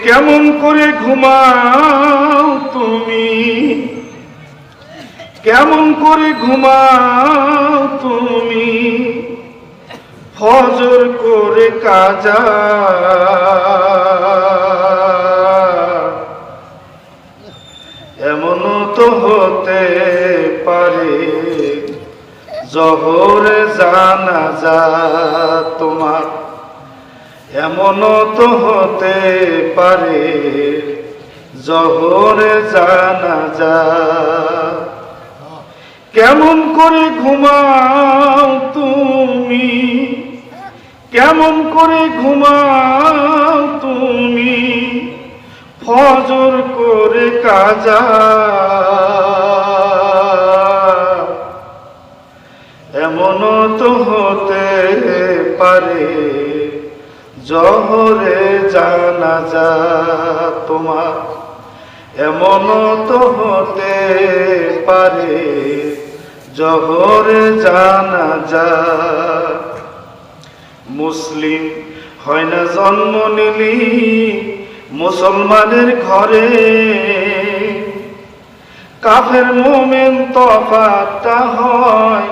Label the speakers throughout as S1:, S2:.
S1: কেমন করে ঘুমাও তুমি, কেমন করে ঘুমাও তুমি, ফজর করে কাজা। এমনও তো হতে পারে জোহরে জানাজা তোমার, এমনও তো হতে পারে জোহরে জানাজা। কেমন করে ঘুমাও তুমি, কেমন করে ঘুমাও তুমি, ফজর করে কাজা। এমনও তো হতে পারে জোহরে জানাজা তোমার, এমনও তো হতে পারে জোহরে জানাজা। মুসলিম হয় না জন্ম নিলি মুসলমানের ঘরে, কাফের মুমিন তফাতটা হয়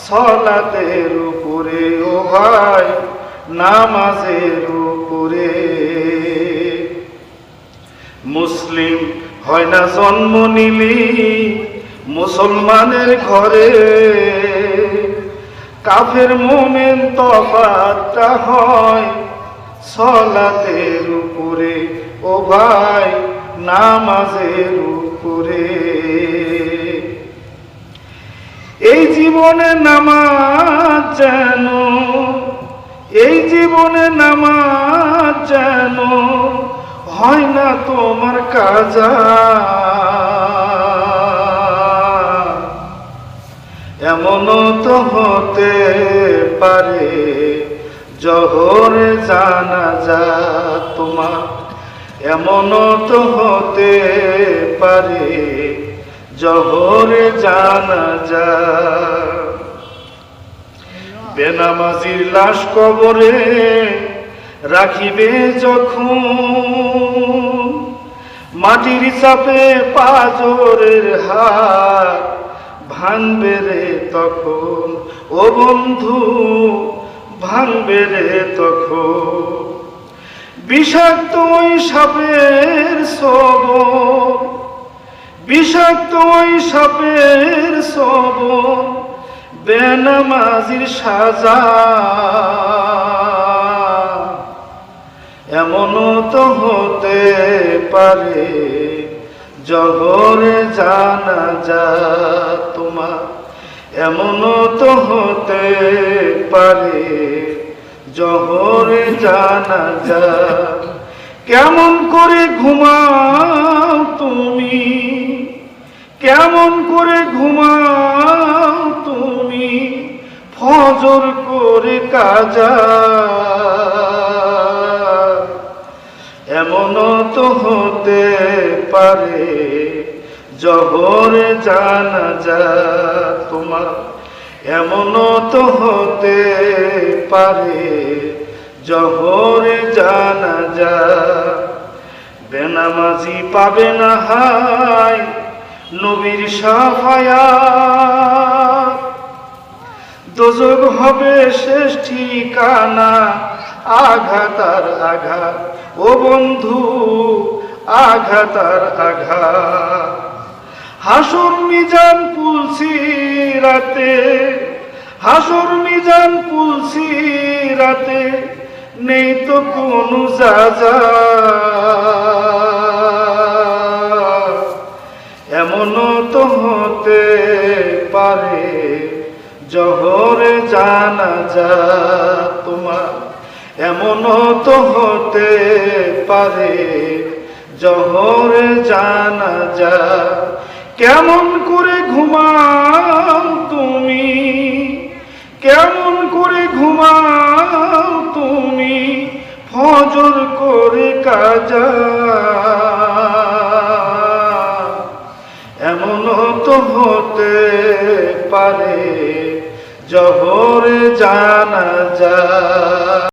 S1: সালাতের উপরে ও ভাই, নামাজের উপরে। মুসলিম হয় না জন্ম নিলি মুসলমানের ঘরে, কাফের মুমিন তফাতটা হয় সালাতের উপরে ও ভাই, নামাজের উপরে। এই জীবনে নামাজ যেন, এই জীবনে নামাজ যেন হয় না তোমার কাজা। এমনও তো হতে পারে জোহরে জানাজা তোমার, এমনও তো হতে পারে জোহরে জানাজা। বেনামাজির লাশ কবরে রাখিবে যখন, মাটির চাপে পাজরের হাত ভাঙবে রে তখন, ও বন্ধু ভাঙবে রে তখন। বিষাক্ত ওই সাপের সবল, বিষাক্ত ওই সাপের সবল, বেনামাজির সাজা। এমনও তো হতে পারে জোহরে জানাজা তোমার, এমনও তো হতে পারে জোহরে জানাজা। কেমন করে ঘুমাও তুমি, কেমন করে ঘুমাও তুমি, ফজর করে কাজা। এমনও তো হতে পারে জোহরে জানাজা তোমার, এমনও তো হতে পারে জোহরে জানাজা। বেনামাজি পাবে না হায় নবীর শাফায়াত, দোজখ হবে শেষ ঠিকানা, আঘাত আর আঘাত ও বন্ধু, আঘাত আর আঘাত। হাসর মিজান পুলসিরাতে, হাসর মিজান পুলসিরাতে, নেই তো কোনো যাজা। এমনও তো হতে পারে জোহরে জানাজা তোমার, এমনও তো হতে পারে জোহরে জানাজা। কেমন করে ঘুমাও তুমি, কেমন করে ঘুমাও তুমি, ফজর করে কাজা। এমনও তো হতে পারে জোহরে জানাজা।